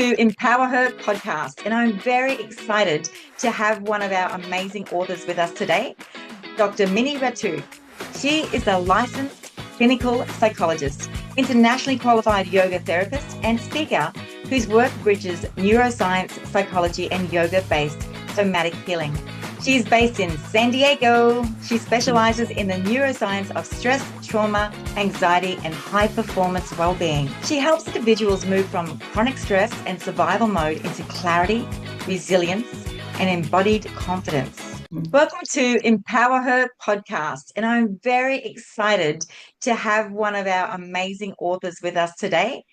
to Empower Her podcast, and I'm very excited to have one of our amazing authors with us today, Dr. Rattu. She is a licensed clinical psychologist, internationally qualified yoga therapist, and speaker whose work bridges neuroscience, psychology, and yoga-based somatic healing. She is based in San Diego. She specializes in the neuroscience of stress, trauma, anxiety, and high performance well-being. She helps individuals move from chronic stress and survival mode into clarity, resilience, and embodied confidence. Welcome to Empower Her podcast, and I'm very excited to have one of our amazing authors with us today,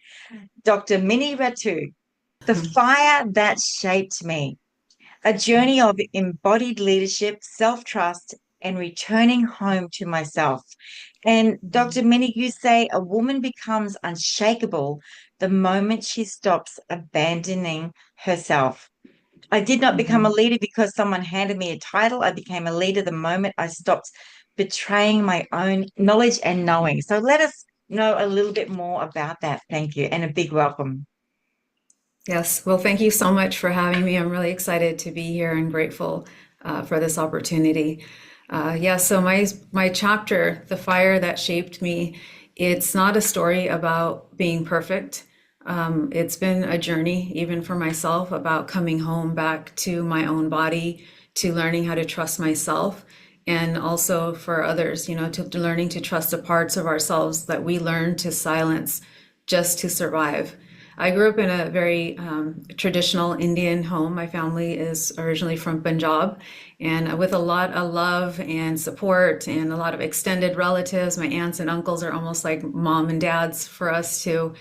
Dr. Rattu, The Fire That Shaped Me. A journey of embodied leadership, self-trust, and returning home to myself. And Dr. Minnie, you say a woman becomes unshakable the moment she stops abandoning herself. I did not become a leader because someone handed me a title. I became a leader the moment I stopped betraying my own knowledge and knowing. So let us know a little bit more about that. Thank you. And a big welcome. Yes, well, thank you so much for having me. I'm really excited to be here and grateful for this opportunity. So my chapter, The Fire That Shaped Me, it's not a story about being perfect. It's been a journey, even for myself, about coming home back to my own body, to learning how to trust myself, and also for others, to learning to trust the parts of ourselves that we learn to silence just to survive. I grew up in a very traditional Indian home. My family is originally from Punjab, and with a lot of love and support and a lot of extended relatives. My aunts and uncles are almost like mom and dads for us too.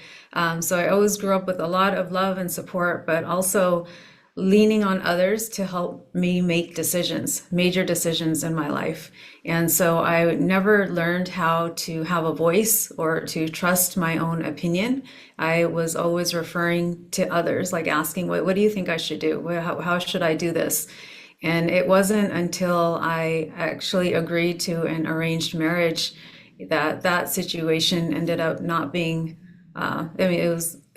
So I always grew up with a lot of love and support, but also leaning on others to help me make decisions, major decisions in my life. And so I never learned how to have a voice or to trust my own opinion. I was always referring to others, like asking, what do you think I should do? How should I do this? And it wasn't until I actually agreed to an arranged marriage that situation ended up not being, it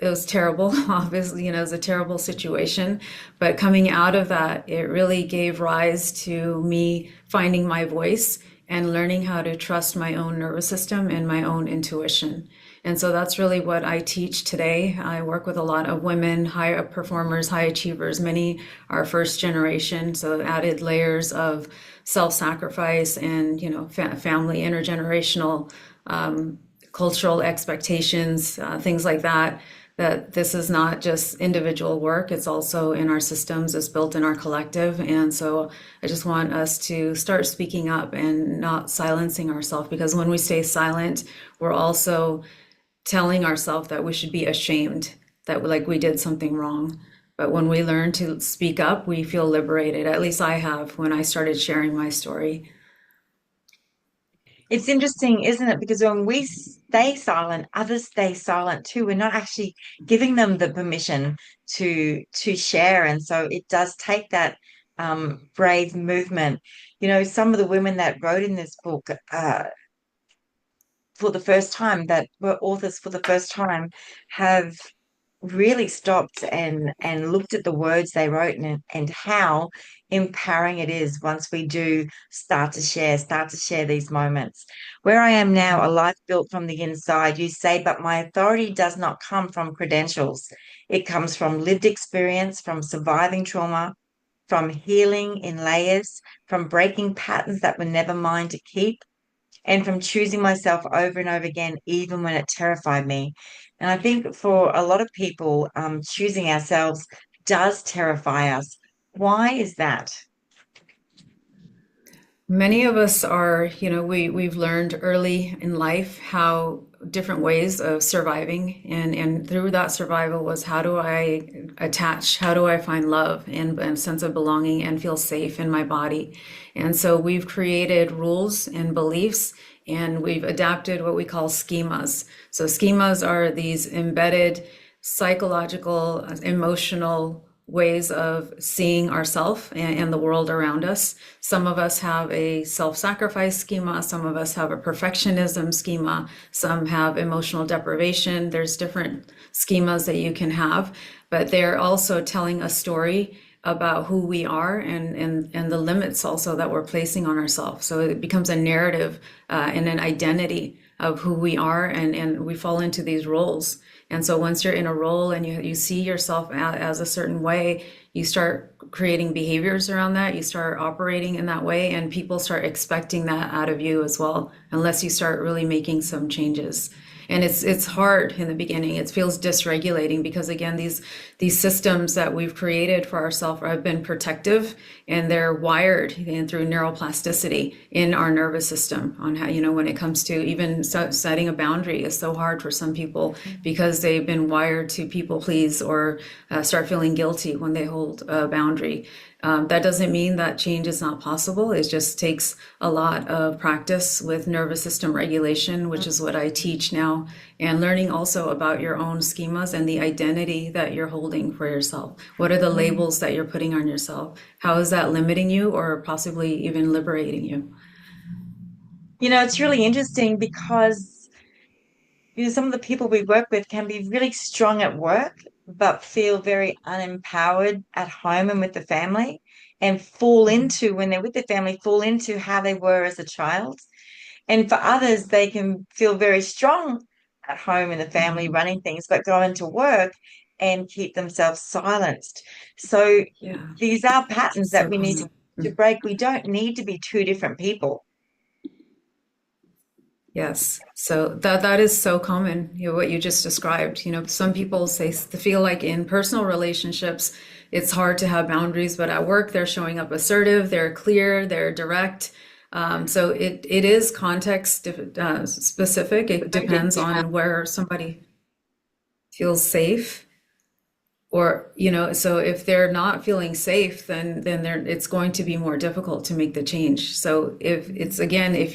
was terrible. Obviously, it was a terrible situation, but coming out of that, it really gave rise to me finding my voice and learning how to trust my own nervous system and my own intuition. And so that's really what I teach today. I work with a lot of women, high performers, high achievers. Many are first generation, so added layers of self-sacrifice and, family, intergenerational, cultural expectations, things like that. That this is not just individual work, it's also in our systems, it's built in our collective. And so I just want us to start speaking up and not silencing ourselves, because when we stay silent, we're also telling ourselves that we should be ashamed, that like we did something wrong. But when we learn to speak up, we feel liberated. At least I have when I started sharing my story. It's interesting, isn't it? Because when we stay silent, others stay silent too. We're not actually giving them the permission to share. And so it does take that brave movement. Some of the women that wrote in this book for the first time, that were authors for the first time, have really stopped and looked at the words they wrote and how empowering it is once we do start to share these moments. Where I am now, a life built from the inside, you say, but my authority does not come from credentials. It comes from lived experience, from surviving trauma, from healing in layers, from breaking patterns that were never mine to keep, and from choosing myself over and over again, even when it terrified me. And I think for a lot of people, choosing ourselves does terrify us. Why is that? Many of us are, we've learned early in life how different ways of surviving, and through that survival was, how do I attach, how do I find love and a sense of belonging and feel safe in my body. And so we've created rules and beliefs, and we've adapted what we call schemas. So schemas are these embedded psychological, emotional ways of seeing ourselves and the world around us. Some of us have a self-sacrifice schema, some of us have a perfectionism schema, some have emotional deprivation. There's different schemas that you can have, but they're also telling a story about who we are and the limits also that we're placing on ourselves. So it becomes a narrative and an identity of who we are, and we fall into these roles. And so once you're in a role and you see yourself as a certain way, you start creating behaviors around that, you start operating in that way, and people start expecting that out of you as well, unless you start really making some changes. And it's hard in the beginning. It feels dysregulating because again, these systems that we've created for ourselves have been protective, and they're wired and through neuroplasticity in our nervous system on how, when it comes to even setting a boundary is so hard for some people because they've been wired to people please or start feeling guilty when they hold a boundary. That doesn't mean that change is not possible. It just takes a lot of practice with nervous system regulation, which is what I teach now, and learning also about your own schemas and the identity that you're holding for yourself. What are the labels that you're putting on yourself? How is that limiting you or possibly even liberating you? It's really interesting because some of the people we work with can be really strong at work, but feel very unempowered at home and with the family, and fall into, when they're with the family, fall into how they were as a child. And for others, they can feel very strong at home in the family Mhm. running things, but go into work and keep themselves silenced. So Yeah, these are patterns that so we need common. to break. We don't need to be two different people. Yes. So that is so common, what you just described. Some people feel like in personal relationships, it's hard to have boundaries, but at work they're showing up assertive, they're clear, they're direct. So it is context specific. It depends on where somebody feels safe or so if they're not feeling safe then it's going to be more difficult to make the change. So if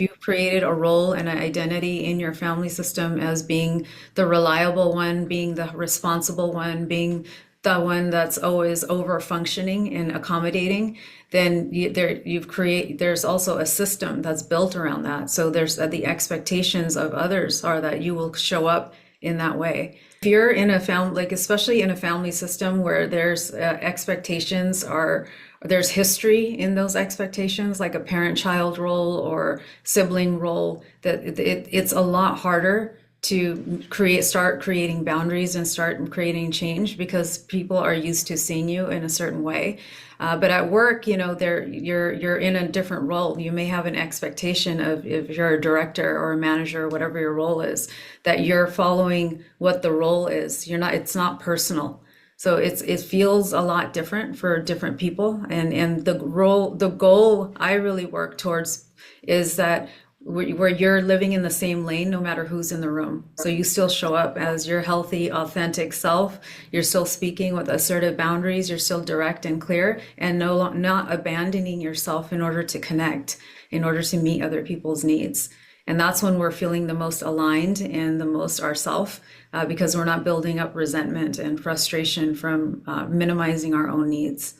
you've created a role and an identity in your family system as being the reliable one, being the responsible one, being the one that's always over functioning and accommodating, then there's also a system that's built around that. So there's the expectations of others are that you will show up in that way. If you're in a family, like especially in a family system where there's expectations or there's history in those expectations, like a parent-child role or sibling role, that it's a lot harder to start creating boundaries and start creating change because people are used to seeing you in a certain way. But at work, you're in a different role. You may have an expectation of if you're a director or a manager or whatever your role is, that you're following what the role is. It's not personal. So it feels a lot different for different people. And the goal I really work towards is that where you're living in the same lane no matter who's in the room. So you still show up as your healthy, authentic self. You're still speaking with assertive boundaries. You're still direct and clear, and not abandoning yourself in order to connect, in order to meet other people's needs. And that's when we're feeling the most aligned and the most ourself, because we're not building up resentment and frustration from minimizing our own needs.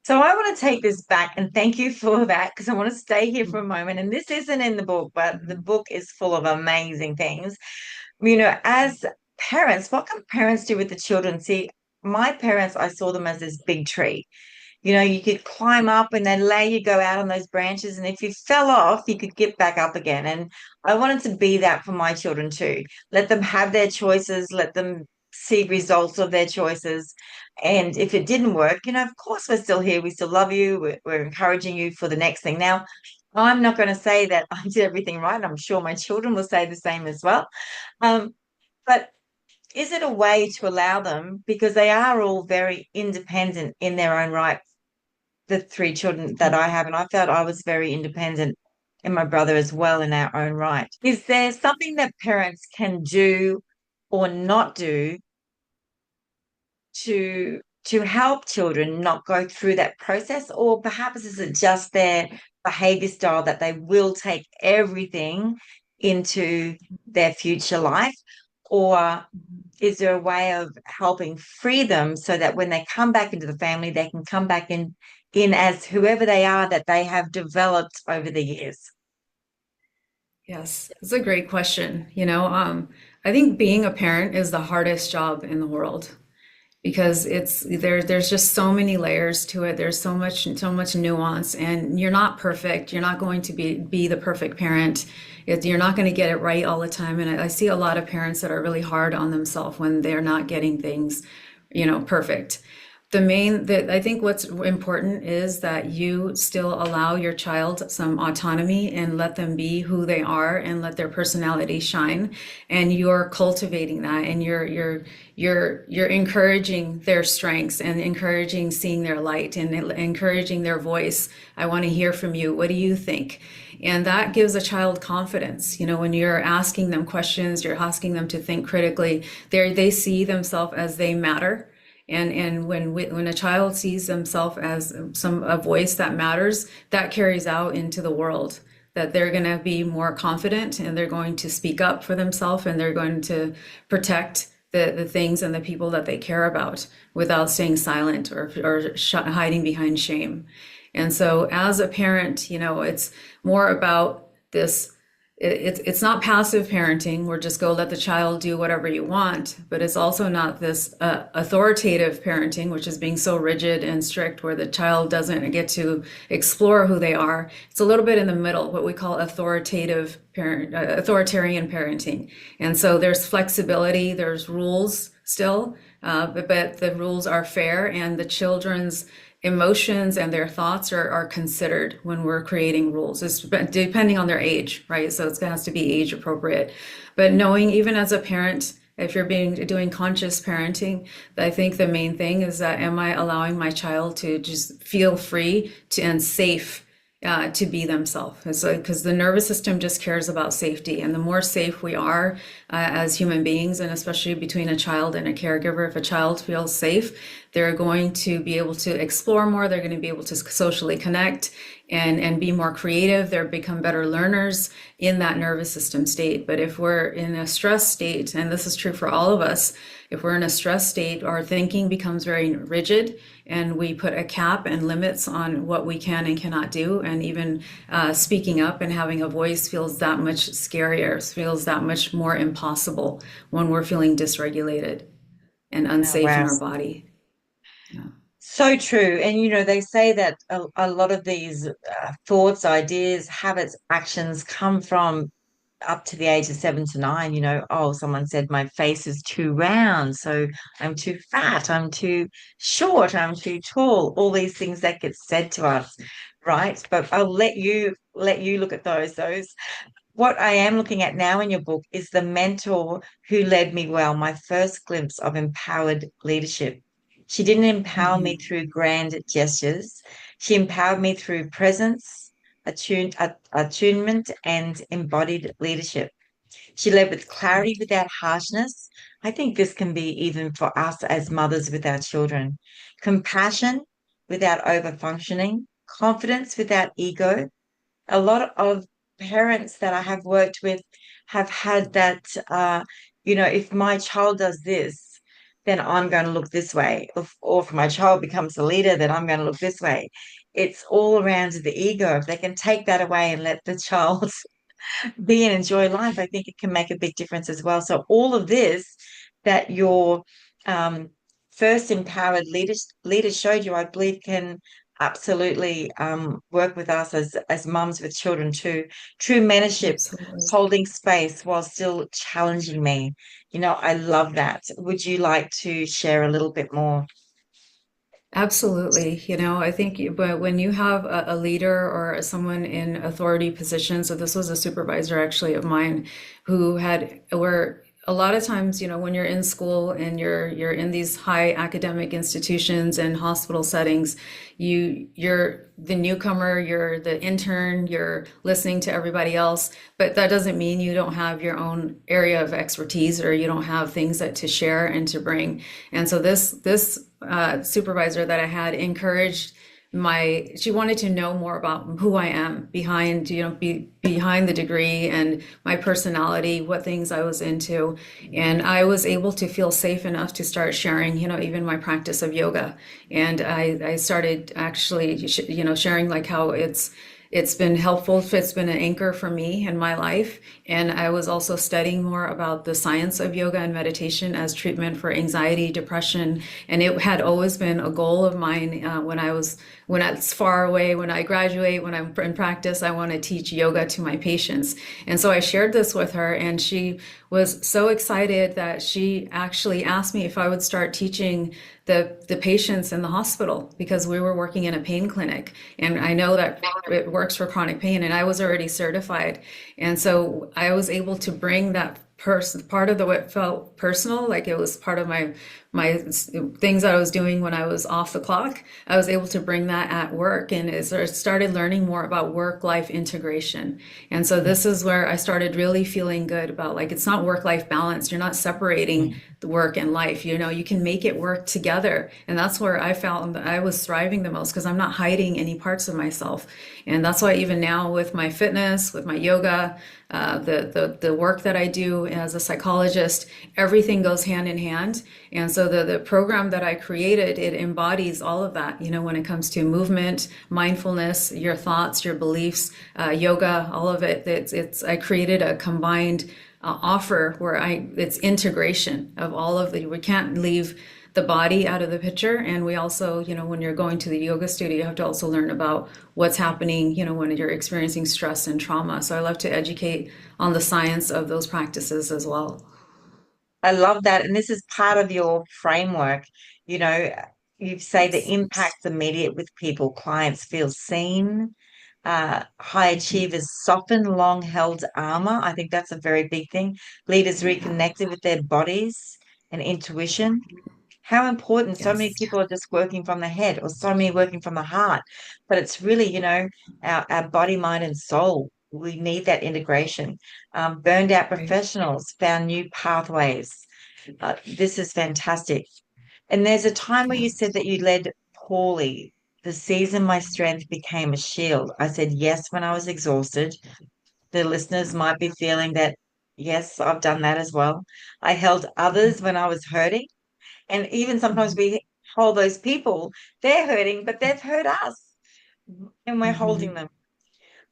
So I want to take this back and thank you for that because I want to stay here for a moment. And this isn't in the book, but the book is full of amazing things. As parents, what can parents do with the children? See, my parents, I saw them as this big tree. You could climb up and then lay you go out on those branches. And if you fell off, you could get back up again. And I wanted to be that for my children too. Let them have their choices, let them see results of their choices. And if it didn't work, of course, we're still here. We still love you. We're encouraging you for the next thing. Now, I'm not going to say that I did everything right. I'm sure my children will say the same as well. Um, but is it a way to allow them, because they are all very independent in their own right, the three children that I have, and I felt I was very independent and my brother as well in our own right. Is there something that parents can do or not do to help children not go through that process? Or perhaps is it just their behavior style that they will take everything into their future life? Or is there a way of helping free them so that when they come back into the family, they can come back in as whoever they are that they have developed over the years? Yes, it's a great question. I think being a parent is the hardest job in the world because there's just so many layers to it. There's so much nuance, and you're not perfect. You're not going to be the perfect parent. You're not going to get it right all the time. And I see a lot of parents that are really hard on themselves when they're not getting things, perfect. That I think what's important is that you still allow your child some autonomy and let them be who they are and let their personality shine. And you're cultivating that, and you're encouraging their strengths and encouraging seeing their light and encouraging their voice. I want to hear from you. What do you think? And that gives a child confidence. When you're asking them questions, you're asking them to think critically. They see themselves as they matter. And when a child sees themselves as a voice that matters, that carries out into the world. That they're going to be more confident, and they're going to speak up for themselves, and they're going to protect the things and the people that they care about without staying silent or hiding behind shame. And so as a parent, it's more about this. It's not passive parenting where just go let the child do whatever you want, but it's also not this authoritative parenting, which is being so rigid and strict where the child doesn't get to explore who they are. It's a little bit in the middle, what we call authoritarian parenting. And so there's flexibility, there's rules still, but the rules are fair, and the children's emotions and their thoughts are considered when we're creating rules. It's depending on their age, right? So it has to be age appropriate. But knowing, even as a parent, if you're doing conscious parenting, I think the main thing is that am I allowing my child to just feel free and safe to be themselves? Because the nervous system just cares about safety, and the more safe we are as human beings, and especially between a child and a caregiver, if a child feels safe, they're going to be able to explore more. They're going to be able to socially connect and be more creative. They'll become better learners in that nervous system state. But if we're in a stress state, and this is true for all of us, if we're in a stress state, our thinking becomes very rigid, and we put a cap and limits on what we can and cannot do. And even speaking up and having a voice feels that much scarier, feels that much more impossible when we're feeling dysregulated and Oh, unsafe in wow. our body. Yeah. So true. And, they say that a lot of these thoughts, ideas, habits, actions come from up to the age of 7 to 9. Oh, someone said my face is too round, so I'm too fat, I'm too short, I'm too tall. All these things that get said to us, right? But I'll let you look at those. What I am looking at now in your book is the mentor who led me well, my first glimpse of empowered leadership. She didn't empower me Mhm. through grand gestures. She empowered me through presence, attunement, and embodied leadership. She led with clarity without harshness. I think this can be even for us as mothers with our children. Compassion without over-functioning, confidence without ego. A lot of parents that I have worked with have had that, if my child does this, then I'm going to look this way. Or if my child becomes a leader, then I'm going to look this way. It's all around the ego. If they can take that away and let the child be and enjoy life, I think it can make a big difference as well. So all of this that your um, first empowered leaders showed you, I believe, can absolutely work with us as mums with children too. True mentorship, Absolutely. holding space while still challenging me. I love that. Would you like to share a little bit more? Absolutely. I think, but when you have a leader or someone in authority position, so this was a supervisor actually of mine who where a lot of times, when you're in school and you're in these high academic institutions and hospital settings, you're the newcomer, you're the intern, you're listening to everybody else, but that doesn't mean you don't have your own area of expertise or you don't have things to share and to bring. And so this supervisor that I had encouraged she wanted to know more about who I am behind, behind the degree and my personality, what things I was into. And I was able to feel safe enough to start sharing, even my practice of yoga. And I started actually, sharing like how it's been helpful. It's been an anchor for me in my life. And I was also studying more about the science of yoga and meditation as treatment for anxiety, depression. And it had always been a goal of mine when it's far away, when I graduate, when I'm in practice, I want to teach yoga to my patients. And so I shared this with her, and she was so excited that she actually asked me if I would start teaching the patients in the hospital, because we were working in a pain clinic, and I know that it works for chronic pain, and I was already certified. And so I was able to bring that part of what felt personal, like it was part of my things that I was doing when I was off the clock. I was able to bring that at work, and I started learning more about work-life integration. And so this is where I started really feeling good about, like, it's not work-life balance. You're not separating the work and life. You can make it work together. And that's where I felt that I was thriving the most, because I'm not hiding any parts of myself. And that's why even now with my fitness, with my yoga, the work that I do as a psychologist, everything goes hand in hand. And so the program that I created, it embodies all of that, when it comes to movement, mindfulness, your thoughts, your beliefs, yoga, all of it. I created a combined offer where it's integration of all of we can't leave the body out of the picture. And we also, when you're going to the yoga studio, you have to also learn about what's happening, when you're experiencing stress and trauma. So I love to educate on the science of those practices as well. I love that. And this is part of your framework. You know, you say the Yes. impact's immediate with people, clients feel seen, high achievers soften long held armor. I think that's a very big thing. Leaders reconnected with their bodies and intuition. How important. So many Yes. people are just working from the head, or so many working from the heart. But it's really, our body, mind, and soul. We need that integration. Burned out Right. professionals found new pathways. This is fantastic. And there's a time where Yeah. you said that you led poorly. The season my strength became a shield. I said yes when I was exhausted. The listeners might be feeling that, yes, I've done that as well. I held others when I was hurting. And even sometimes Mhm. we hold those people, they're hurting, but they've hurt us and we're holding Mhm. them.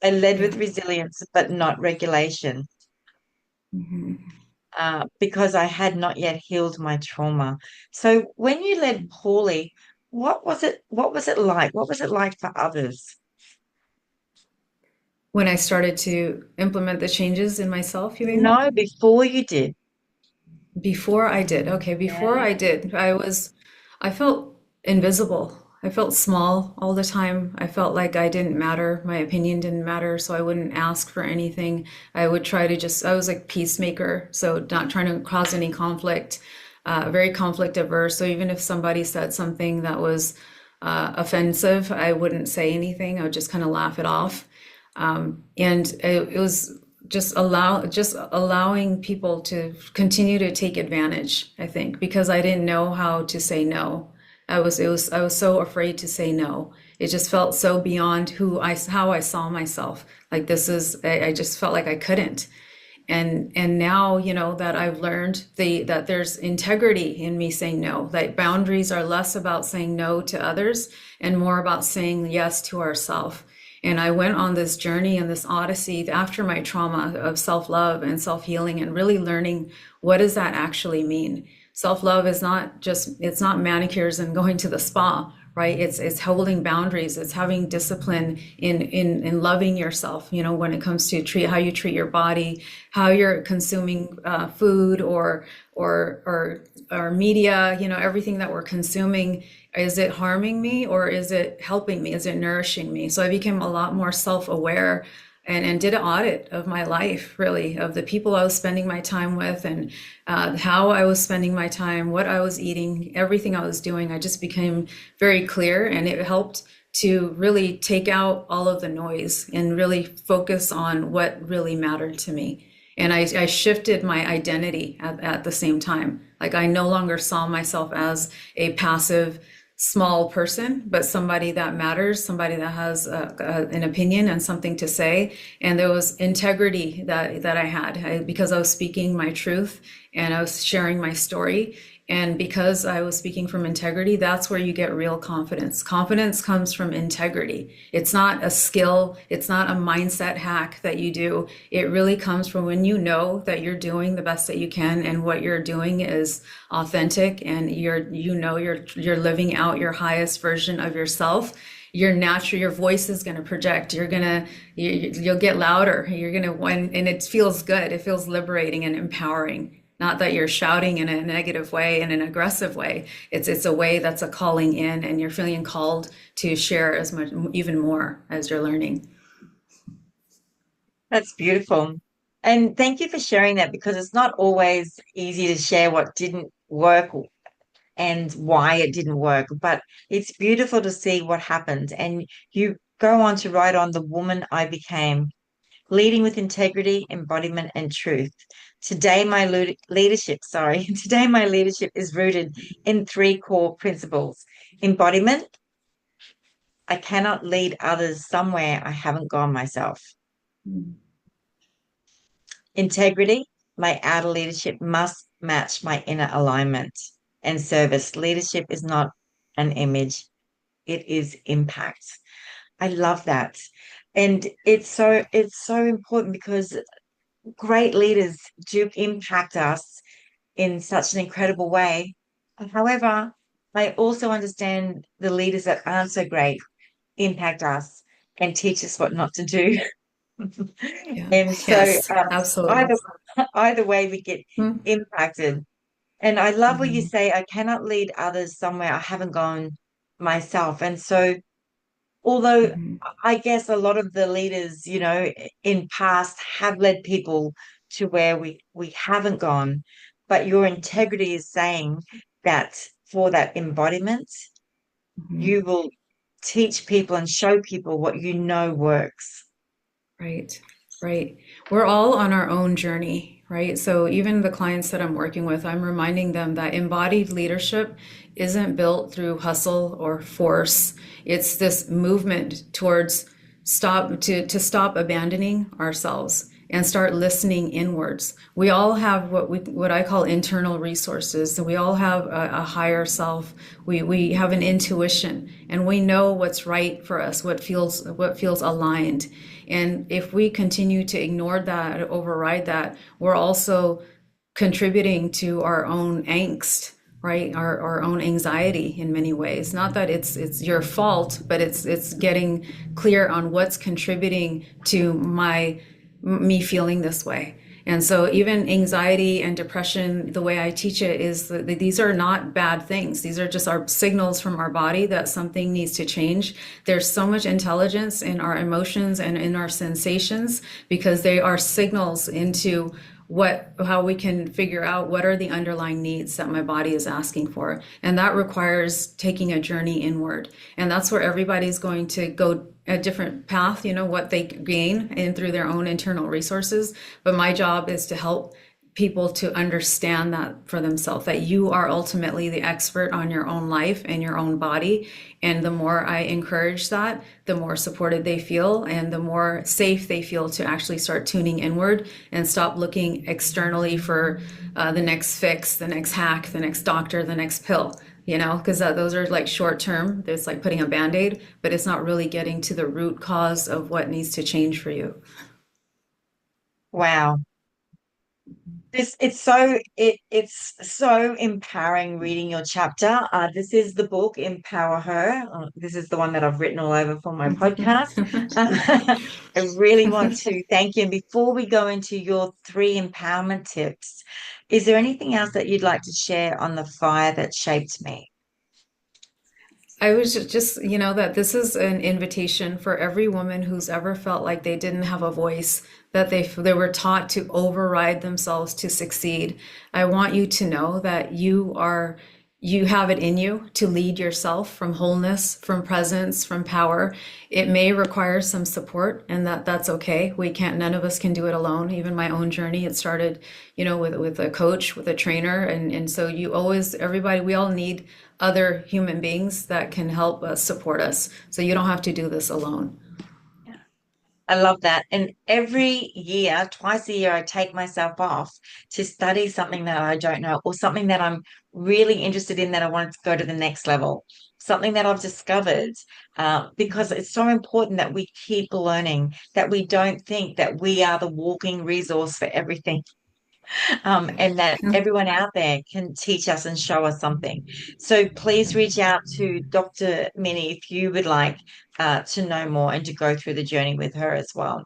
I led Yeah. with resilience, but not regulation, Mhm. because I had not yet healed my trauma. So when you led poorly, what was it? What was it like? What was it like for others? When I started to implement the changes in myself, you mean? No, before you did. Before I did. Okay, before Yeah. I did, I felt invisible. I felt small all the time. I felt like I didn't matter. My opinion didn't matter, so I wouldn't ask for anything. I would try to I was like peacemaker, so not trying to cause any conflict, very conflict averse. So even if somebody said something that was offensive, I wouldn't say anything. I would just kind of laugh it off. And it was just allowing people to continue to take advantage, I think, because I didn't know how to say no. I was so afraid to say no. It just felt so beyond how I saw myself. Like I just felt like I couldn't. And now, that I've learned that there's integrity in me saying no, that boundaries are less about saying no to others and more about saying yes to ourselves. And I went on this journey and this odyssey after my trauma of self-love and self-healing, and really learning, what does that actually mean? Self-love is not just, it's not manicures and going to the spa, right? It's holding boundaries. It's having discipline in loving yourself, when it comes to how you treat your body, how you're consuming food or media, everything that we're consuming. Is it harming me, or is it helping me? Is it nourishing me? So I became a lot more self-aware, and did an audit of my life, really, of the people I was spending my time with, and how I was spending my time, what I was eating, everything I was doing. I just became very clear, and it helped to really take out all of the noise and really focus on what really mattered to me. And I shifted my identity at the same time. Like, I no longer saw myself as a passive small person, but somebody that matters, somebody that has an opinion and something to say. And there was integrity that I had because I was speaking my truth and I was sharing my story. And because I was speaking from integrity, that's where you get real confidence. Confidence comes from integrity. It's not a skill. It's not a mindset hack that you do. It really comes from when you know that you're doing the best that you can and what you're doing is authentic and you're living out your highest version of yourself. Your voice is going to project. You'll get louder. And it feels good. It feels liberating and empowering. Not that you're shouting in a negative way, in an aggressive way. It's a way that's a calling in, and you're feeling called to share as much, even more as you're learning. That's beautiful. And thank you for sharing that because it's not always easy to share what didn't work and why it didn't work, but it's beautiful to see what happened. And you go on to write on the woman I became, leading with integrity, embodiment, and truth. Today my leadership is rooted in three core principles. Embodiment, I cannot lead others somewhere I haven't gone myself. Integrity, my outer leadership must match my inner alignment. And service, leadership is not an image, it is impact. I love that. And it's so important because great leaders do impact us in such an incredible way. However, I also understand the leaders that aren't so great impact us and teach us what not to do. Yeah. And so Yes, absolutely. either either way we get Hmm. impacted. And I love what you Mhm. say, I cannot lead others somewhere I haven't gone myself. And so although Mhm. I guess a lot of the leaders, in past have led people to where we haven't gone, but your integrity is saying that for that embodiment, Mhm. you will teach people and show people what you know works. Right, right. We're all on our own journey, right? So even the clients that I'm working with, I'm reminding them that embodied leadership isn't built through hustle or force. It's this movement towards stop abandoning ourselves and start listening inwards. We all have what I call internal resources. So we all have a higher self. We have an intuition and we know what's right for us, what feels aligned. And if we continue to ignore that, override that, we're also contributing to our own angst, right? Our own anxiety in many ways. Not that it's your fault, but it's getting clear on what's contributing to me feeling this way. And so even anxiety and depression, the way I teach it is that these are not bad things. These are just our signals from our body that something needs to change. There's so much intelligence in our emotions and in our sensations because they are signals into how we can figure out what are the underlying needs that my body is asking for. And that requires taking a journey inward. And that's where everybody's going to go a different path, what they gain in through their own internal resources. But my job is to help people to understand that for themselves, that you are ultimately the expert on your own life and your own body. And the more I encourage that, the more supported they feel and the more safe they feel to actually start tuning inward and stop looking externally for the next fix, the next hack, the next doctor, the next pill. Because those are like short term. It's like putting a band-aid, but it's not really getting to the root cause of what needs to change for you. Wow. It's so empowering reading your chapter. This is the book Empower Her. This is the one that I've written all over for my podcast. I really want to thank you. And before we go into your three empowerment tips, is there anything else that you'd like to share on the fire that shaped me? I was just, that this is an invitation for every woman who's ever felt like they didn't have a voice, that they were taught to override themselves to succeed. I want you to know that you are you have it in you to lead yourself from wholeness, from presence, from power. It may require some support, and that's okay. We can't, none of us can do it alone. Even my own journey, it started, with a coach, with a trainer. And so you always, everybody, we all need other human beings that can help us support us. So you don't have to do this alone. I love that. And every year, twice a year, I take myself off to study something that I don't know or something that I'm really interested in that I want to go to the next level, something that I've discovered, because it's so important that we keep learning, that we don't think that we are the walking resource for everything, and that everyone out there can teach us and show us something. So please reach out to Dr. Minnie if you would like to know more and to go through the journey with her as well.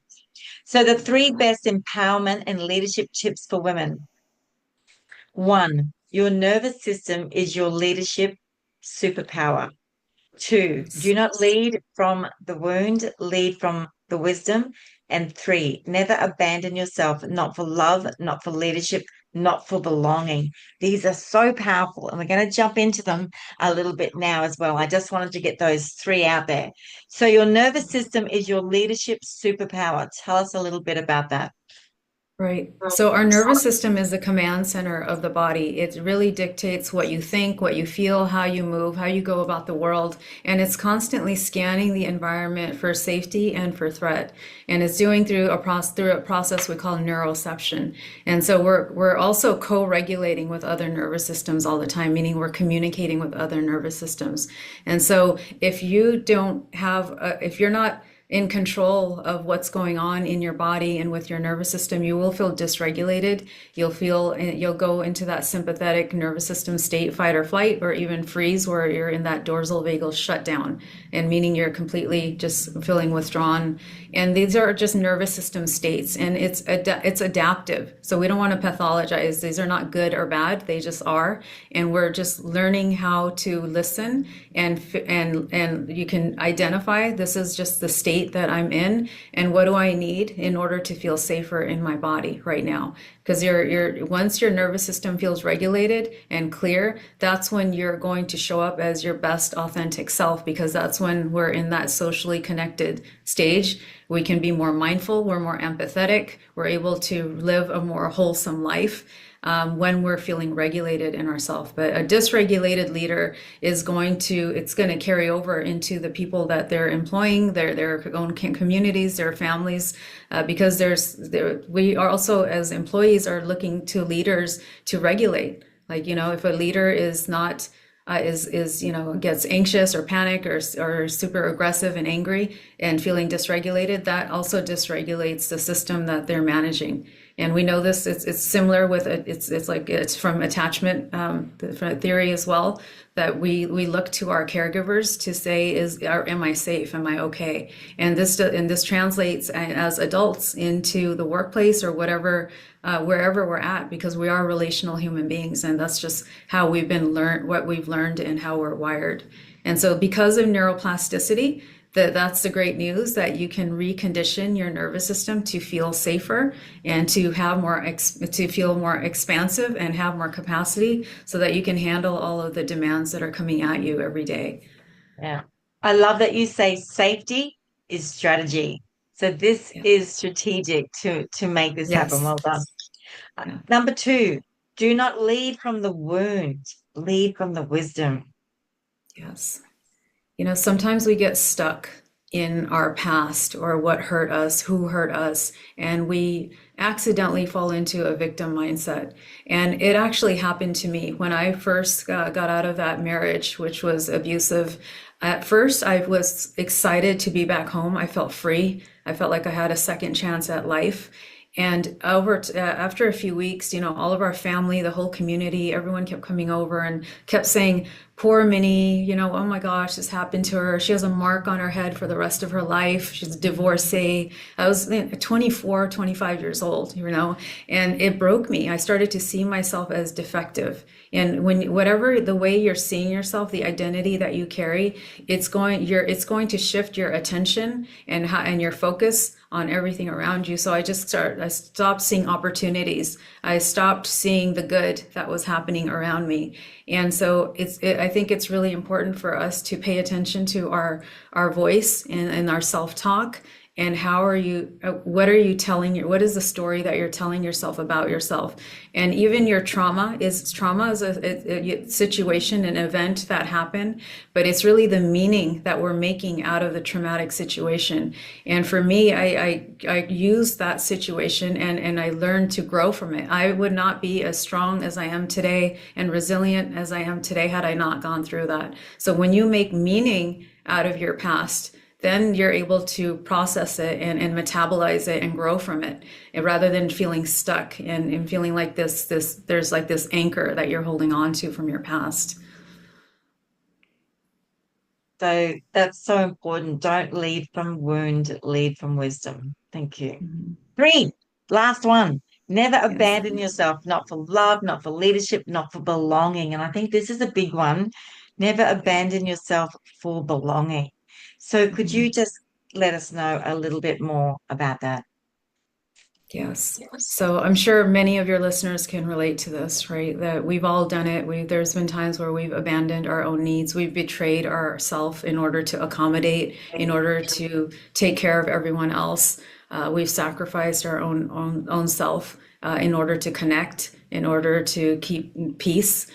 So, the three best empowerment and leadership tips for women. One, your nervous system is your leadership superpower. Two, do not lead from the wound, lead from the wisdom. And three, never abandon yourself, not for love, not for leadership, not for belonging. These are so powerful, and we're going to jump into them a little bit now as well. I just wanted to get those three out there. So, your nervous system is your leadership superpower. Tell us a little bit about that. Right. So our nervous system is the command center of the body. It really dictates what you think, what you feel, how you move, how you go about the world, and it's constantly scanning the environment for safety and for threat. And it's doing through a process we call neuroception. And so we're also co-regulating with other nervous systems all the time, meaning we're communicating with other nervous systems. And so if you're not in control of what's going on in your body and with your nervous system, you will feel dysregulated. You'll go into that sympathetic nervous system state, fight or flight, or even freeze, where you're in that dorsal vagal shutdown, and meaning you're completely just feeling withdrawn. And these are just nervous system states, and it's adaptive. So we don't want to pathologize. These are not good or bad. They just are, and we're just learning how to listen and you can identify, this is just the state that I'm in, and what do I need in order to feel safer in my body right now. Because once your nervous system feels regulated and clear, that's when you're going to show up as your best authentic self, because that's when we're in that socially connected stage. We can be more mindful, we're more empathetic, we're able to live a more wholesome life when we're feeling regulated in ourselves. But a dysregulated leader it's going to carry over into the people that they're employing, their own communities, their families, because we are also, as employees, are looking to leaders to regulate. Like, if a leader is not gets anxious or panic or super aggressive and angry and feeling dysregulated, that also dysregulates the system that they're managing. And we know this, it's similar with it's from attachment theory as well, that we look to our caregivers to say, am I safe? Am I okay? And this translates as adults into the workplace or whatever, wherever we're at, because we are relational human beings, and that's just how what we've learned and how we're wired. And so because of neuroplasticity, that's the great news, that you can recondition your nervous system to feel safer and to feel more expansive and have more capacity, so that you can handle all of the demands that are coming at you every day. Yeah. I love that you say safety is strategy. So this Yeah. is strategic to make this happen. Yes. Well done. Yeah. Number two, do not lead from the wound, lead from the wisdom. Yes. Sometimes we get stuck in our past or what hurt us, who hurt us, and we accidentally fall into a victim mindset. And it actually happened to me when I first got out of that marriage, which was abusive. At first, I was excited to be back home. I felt free. I felt like I had a second chance at life. And after a few weeks, all of our family, the whole community, everyone kept coming over and kept saying, poor Minnie, oh my gosh, this happened to her. She has a mark on her head for the rest of her life. She's a divorcee. I was 24, 25 years old, and it broke me. I started to see myself as defective. And whatever the way you're seeing yourself, the identity that you carry, it's going to shift your attention and your focus on everything around you. So I stopped seeing opportunities. I stopped seeing the good that was happening around me. And so I think it's really important for us to pay attention to our voice and our self-talk. And what are you what is the story that you're telling yourself about yourself? And even your trauma is a situation, an event that happened, but it's really the meaning that we're making out of the traumatic situation. And for me, I used that situation and I learned to grow from it. I would not be as strong as I am today and resilient as I am today had I not gone through that. So when you make meaning out of your past, then you're able to process it and metabolize it and grow from it, and rather than feeling stuck and feeling like there's like this anchor that you're holding on to from your past. So that's so important. Don't lead from wound, lead from wisdom. Thank you. Mhm. 3, last one. Never Yes. abandon yourself, not for love, not for leadership, not for belonging. And I think this is a big one. Never abandon yourself for belonging. So could you Mhm. just let us know a little bit more about that? Yes. So I'm sure many of your listeners can relate to this, right? That we've all done it. There's been times where we've abandoned our own needs. We've betrayed ourselves in order to accommodate, in order to take care of everyone else. We've sacrificed our own self in order to connect, in order to keep peace.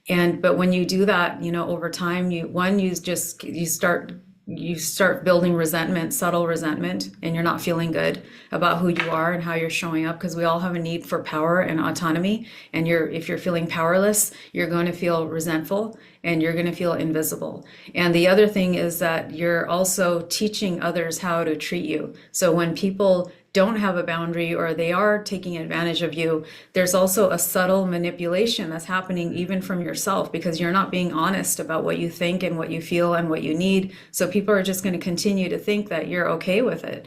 But when you do that, over time, you start building resentment, subtle resentment, and you're not feeling good about who you are and how you're showing up, because we all have a need for power and autonomy. And if you're feeling powerless, you're going to feel resentful and you're going to feel invisible. And the other thing is that you're also teaching others how to treat you. So when people don't have a boundary or they are taking advantage of you, there's also a subtle manipulation that's happening even from yourself, because you're not being honest about what you think and what you feel and what you need. So people are just going to continue to think that you're okay with it.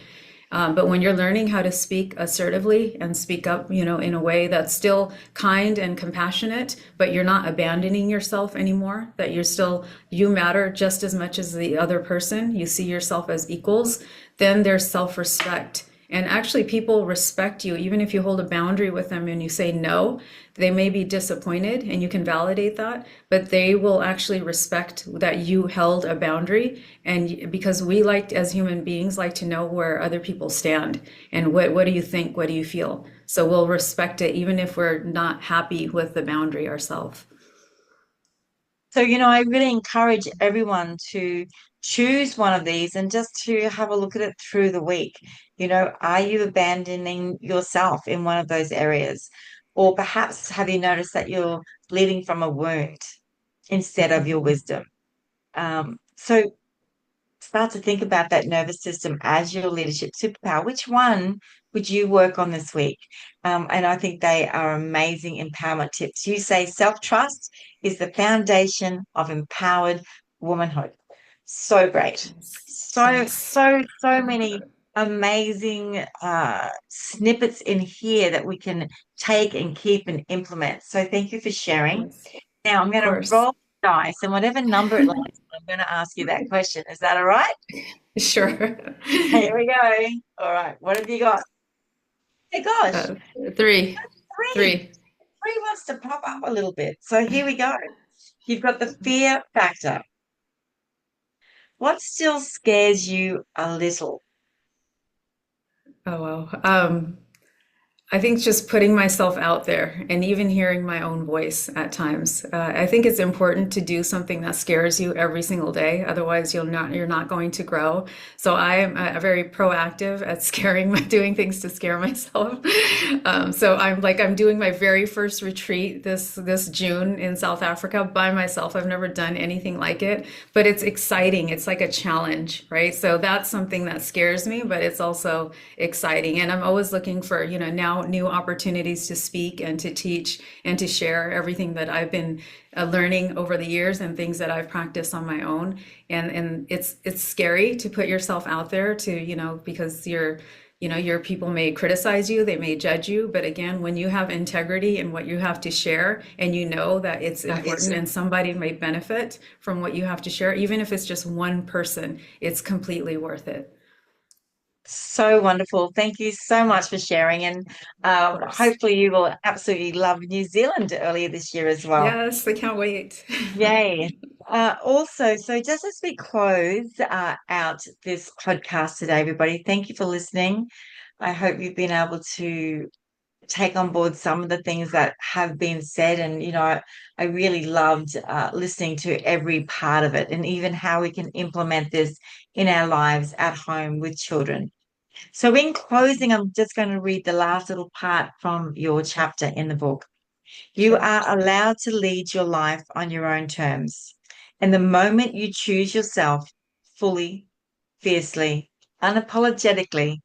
But when you're learning how to speak assertively and speak up, in a way that's still kind and compassionate, but you're not abandoning yourself anymore, that you matter just as much as the other person, you see yourself as equals, then there's self-respect. And actually, people respect you, even if you hold a boundary with them and you say no. They may be disappointed, and you can validate that, but they will actually respect that you held a boundary. And because we as human beings, like to know where other people stand and what do you think, what do you feel. So we'll respect it, even if we're not happy with the boundary ourselves. So, I really encourage everyone to choose one of these and just to have a look at it through the week. Are you abandoning yourself in one of those areas? Or perhaps have you noticed that you're leading from a wound instead of your wisdom? So start to think about that nervous system as your leadership superpower. Which one would you work on this week? And I think they are amazing empowerment tips. You say self-trust is the foundation of empowered womanhood. So great. Yes. So, Yes. so, so many amazing snippets in here that we can take and keep and implement. So thank you for sharing. Yes. Now I'm Of going to course. roll the dice, and whatever number it lands, I'm going to ask you that question. Is that all right? Sure. Here we go. All right. What have you got? Hey, gosh, Uh, three. three. Three. Three wants to pop up a little bit. So here we go. You've got the fear factor. What still scares you a little? Oh, wow. I think just putting myself out there and even hearing my own voice at times. I think it's important to do something that scares you every single day. Otherwise, you're not going to grow. So I am very proactive at doing things to scare myself. So I'm doing my very first retreat this June in South Africa by myself. I've never done anything like it, but it's exciting. It's like a challenge, right? So that's something that scares me, but it's also exciting. And I'm always looking for, now out new opportunities to speak and to teach and to share everything that I've been learning over the years and things that I've practiced on my own. And it's scary to put yourself out there to, because your people may criticize you, they may judge you, but again, when you have integrity in what you have to share and you know that it's important and somebody may benefit from what you have to share, even if it's just one person, it's completely worth it. So wonderful. Thank you so much for sharing. And Of course. hopefully you will absolutely love New Zealand earlier this year as well. Yes, I can't wait. Yay. Also, so just as we close out this podcast today, everybody, thank you for listening. I hope you've been able to take on board some of the things that have been said. And, I really loved listening to every part of it and even how we can implement this in our lives at home with children. So, in closing, I'm just going to read the last little part from your chapter in the book. You Sure. are allowed to lead your life on your own terms. And the moment you choose yourself fully, fiercely, unapologetically,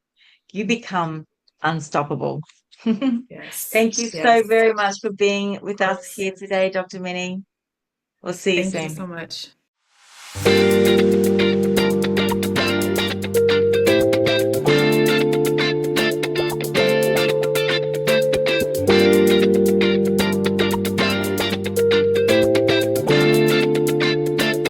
you become unstoppable. Yes. Thank you so Yes. very much for being Of with us course. here today, Dr. Minnie. We'll see you Thank you soon. so much.